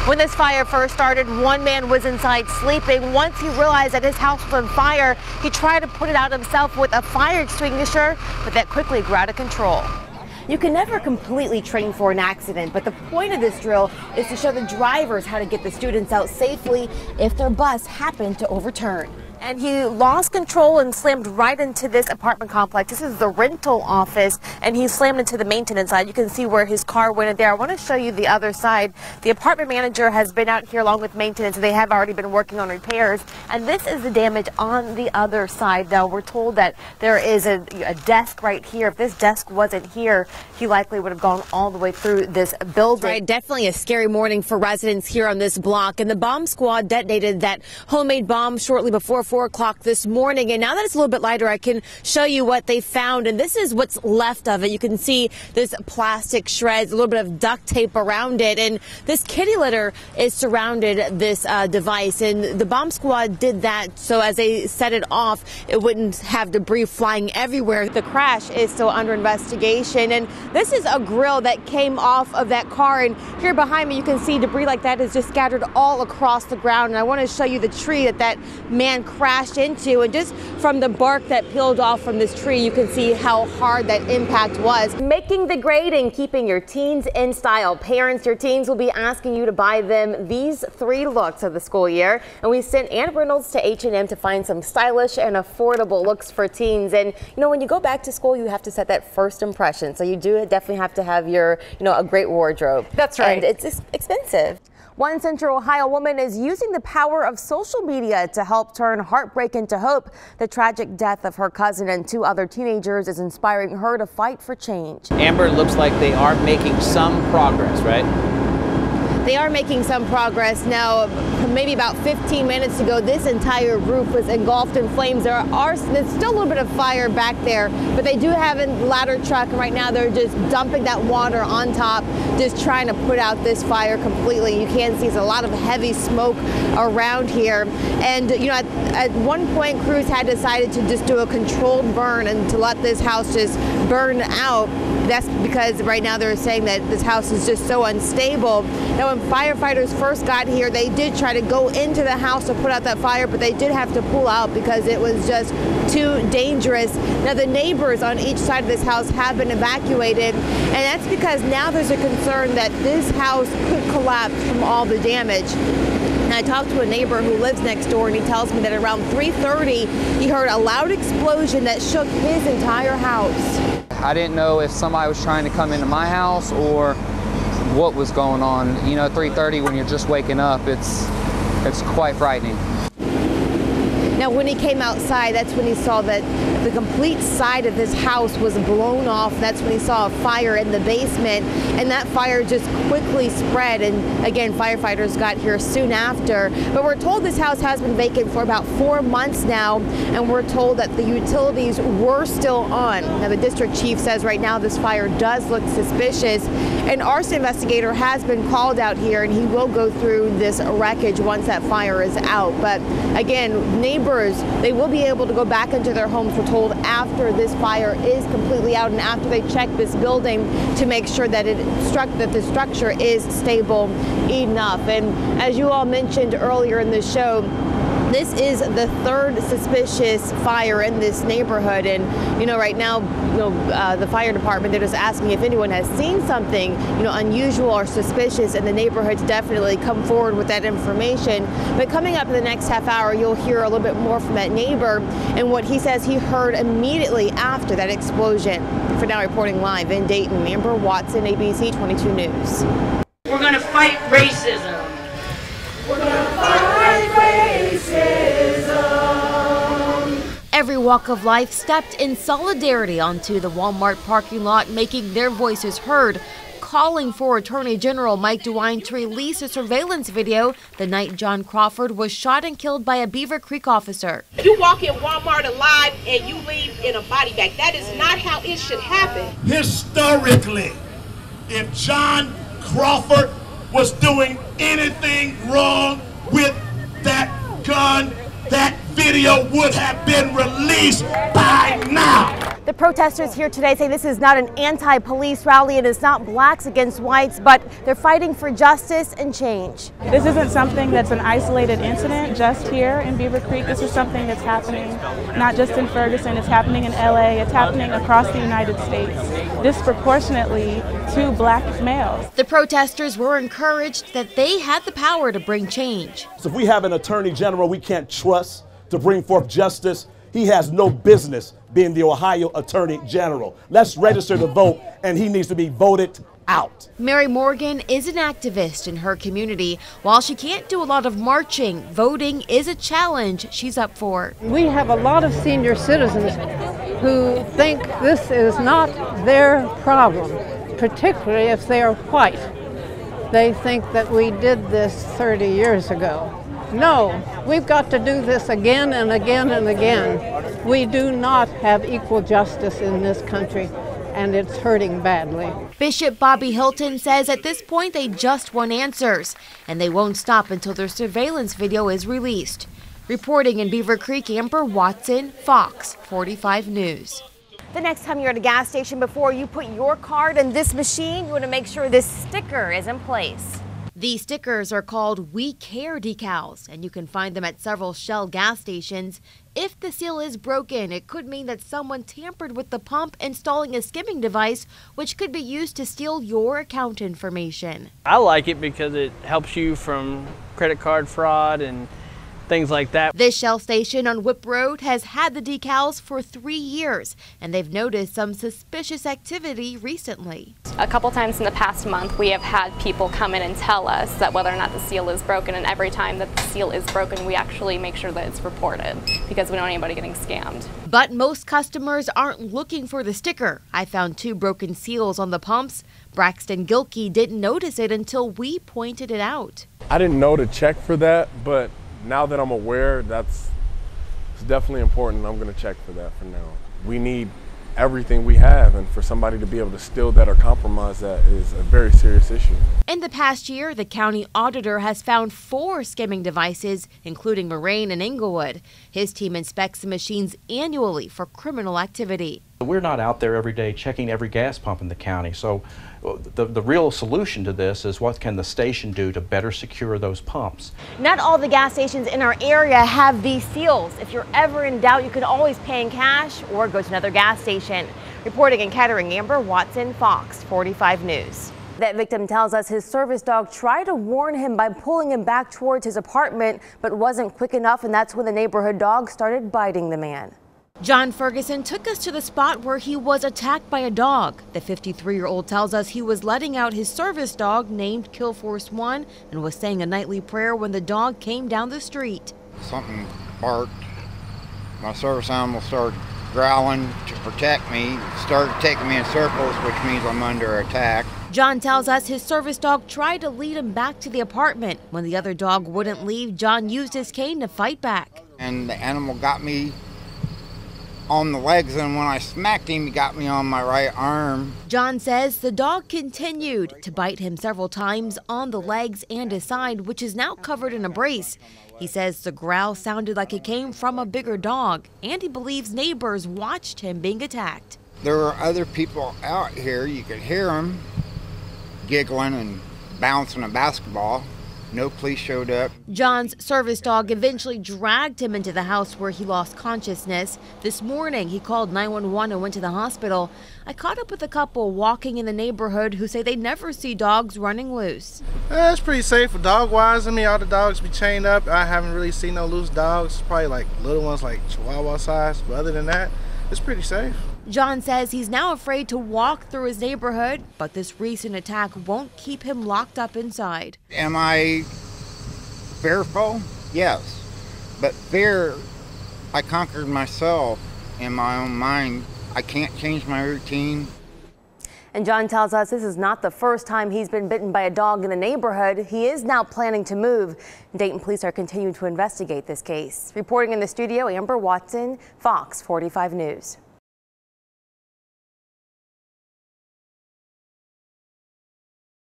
When this fire first started, one man was inside sleeping. Once he realized that his house was on fire, he tried to put it out himself with a fire extinguisher, but that quickly grew out of control. You can never completely train for an accident, but the point of this drill is to show the drivers how to get the students out safely if their bus happened to overturn. And he lost control and slammed right into this apartment complex. This is the rental office, and he slammed into the maintenance side. You can see where his car went in there. I want to show you the other side. The apartment manager has been out here along with maintenance. They have already been working on repairs, and this is the damage on the other side. Now, we're told that there is a desk right here. If this desk wasn't here, he likely would have gone all the way through this building. Right, definitely a scary morning for residents here on this block. And the bomb squad detonated that homemade bomb shortly before 4 o'clock this morning. And now that it's a little bit lighter, I can show you what they found. And this is what's left of it. You can see this plastic shreds, a little bit of duct tape around it. And this kitty litter is surrounded this device. And the bomb squad did that so as they set it off, it wouldn't have debris flying everywhere. The crash is still under investigation. And this is a grill that came off of that car. And here behind me, you can see debris like that is just scattered all across the ground. And I want to show you the tree that man crashed into, and just from the bark that peeled off from this tree, you can see how hard that impact was. Making the grade and keeping your teens in style. Parents, your teens will be asking you to buy them these 3 looks of the school year, and we sent Ann Reynolds to H&M to find some stylish and affordable looks for teens. And you know, when you go back to school, you have to set that first impression, so you do definitely have to have your, a great wardrobe. That's right. And it's expensive. One Central Ohio woman is using the power of social media to help turn heartbreak into hope. The tragic death of her cousin and 2 other teenagers is inspiring her to fight for change. Amber, it looks like they are making some progress, right? They are making some progress now. Maybe about 15 minutes ago, this entire roof was engulfed in flames. There's still a little bit of fire back there, but they do have a ladder truck, and right now they're just dumping that water on top, just trying to put out this fire completely. You can see there's a lot of heavy smoke around here. And at one point, crews had decided to just do a controlled burn and to let this house just burn out. That's because right now they're saying that this house is just so unstable. Now, when firefighters first got here, they did try to go into the house to put out that fire, but they did have to pull out because it was just too dangerous. Now, the neighbors on each side of this house have been evacuated, and that's because now there's a concern that this house could collapse from all the damage. And I talked to a neighbor who lives next door, and he tells me that around 3:30, he heard a loud explosion that shook his entire house. I didn't know if somebody was trying to come into my house or what was going on. 3:30 when you're just waking up, it's quite frightening. Now, when he came outside, that's when he saw that the complete side of this house was blown off. That's when he saw a fire in the basement, and that fire just quickly spread. And again, firefighters got here soon after. But we're told this house has been vacant for about 4 months now, and we're told that the utilities were still on. Now, the district chief says right now this fire does look suspicious. An arson investigator has been called out here, and he will go through this wreckage once that fire is out. But again, neighbors, they will be able to go back into their homes, we're told, after this fire is completely out and after they check this building to make sure that the structure is stable enough. And as you all mentioned earlier in the show, this is the 3rd suspicious fire in this neighborhood. And right now, the fire department, they're just asking if anyone has seen something unusual or suspicious in the neighborhood to definitely come forward with that information. But coming up in the next half hour, you'll hear a little bit more from that neighbor and what he says he heard immediately after that explosion. For now, reporting live in Dayton, Amber Watson, ABC 22 News. We're going to fight racism. We're going to fight racism. Every walk of life stepped in solidarity onto the Walmart parking lot, making their voices heard, calling for Attorney General Mike DeWine to release a surveillance video the night John Crawford was shot and killed by a Beaver Creek officer. You walk in Walmart alive and you leave in a body bag. That is not how it should happen. Historically, if John Crawford was doing anything wrong with that gun, that video would have been released by now. The protesters here today say this is not an anti-police rally and it's not blacks against whites, but they're fighting for justice and change. This isn't something that's an isolated incident just here in Beaver Creek. This is something that's happening not just in Ferguson, it's happening in LA, it's happening across the United States, disproportionately to black males. The protesters were encouraged that they had the power to bring change. So if we have an attorney general we can't trust to bring forth justice, he has no business being the Ohio Attorney General. Let's register to vote, and he needs to be voted out. Mary Morgan is an activist in her community. While she can't do a lot of marching, voting is a challenge she's up for. We have a lot of senior citizens who think this is not their problem, particularly if they are white. They think that we did this 30 years ago. No, we've got to do this again and again and again. We do not have equal justice in this country, and it's hurting badly. Bishop Bobby Hilton says at this point they just want answers, and they won't stop until their surveillance video is released. Reporting in Beaver Creek, Amber Watson, Fox 45 News. The next time you're at a gas station, before you put your card in this machine, you want to make sure this sticker is in place. These stickers are called We Care decals, and you can find them at several Shell gas stations. If the seal is broken, it could mean that someone tampered with the pump, installing a skimming device, which could be used to steal your account information. I like it because it helps you from credit card fraud and things like that. This Shell station on Whip Road has had the decals for 3 years, and they've noticed some suspicious activity recently. A couple times in the past month, we have had people come in and tell us that whether or not the seal is broken, and every time that the seal is broken, we actually make sure that it's reported because we don't want anybody getting scammed. But most customers aren't looking for the sticker. I found 2 broken seals on the pumps. Braxton Gilkey didn't notice it until we pointed it out. I didn't know to check for that, but now that I'm aware, it's definitely important. I'm going to check for that for now. We need everything we have, and for somebody to be able to steal that or compromise that is a very serious issue. In the past year, the county auditor has found 4 skimming devices, including Moraine and Englewood. His team inspects the machines annually for criminal activity. We're not out there every day checking every gas pump in the county, so the real solution to this is what can the station do to better secure those pumps. Not all the gas stations in our area have these seals. If you're ever in doubt, you can always pay in cash or go to another gas station. Reporting in Kettering, Amber Watson, Fox 45 News. That victim tells us his service dog tried to warn him by pulling him back towards his apartment, but wasn't quick enough, and that's when the neighborhood dog started biting the man. John Ferguson took us to the spot where he was attacked by a dog. The 53-year-old tells us he was letting out his service dog named Killforce 1 and was saying a nightly prayer when the dog came down the street. Something barked. My service animal started growling to protect me, started taking me in circles, which means I'm under attack. John tells us his service dog tried to lead him back to the apartment. When the other dog wouldn't leave, John used his cane to fight back. And the animal got me on the legs, and when I smacked him, he got me on my right arm. John says the dog continued to bite him several times on the legs and his side, which is now covered in a brace. He says the growl sounded like it came from a bigger dog, and he believes neighbors watched him being attacked. There were other people out here. You could hear them giggling and bouncing a basketball. No police showed up. John's service dog eventually dragged him into the house where he lost consciousness. This morning, he called 911 and went to the hospital. I caught up with a couple walking in the neighborhood who say they never see dogs running loose. It's pretty safe dog-wise. I mean, all the dogs be chained up. I haven't really seen no loose dogs. Probably like little ones like Chihuahua size. But other than that, it's pretty safe. John says he's now afraid to walk through his neighborhood, but this recent attack won't keep him locked up inside. Am I fearful? Yes. But fear, I conquered myself in my own mind. I can't change my routine. And John tells us this is not the first time he's been bitten by a dog in the neighborhood. He is now planning to move. Dayton police are continuing to investigate this case. Reporting in the studio, Amber Watson, Fox 45 News.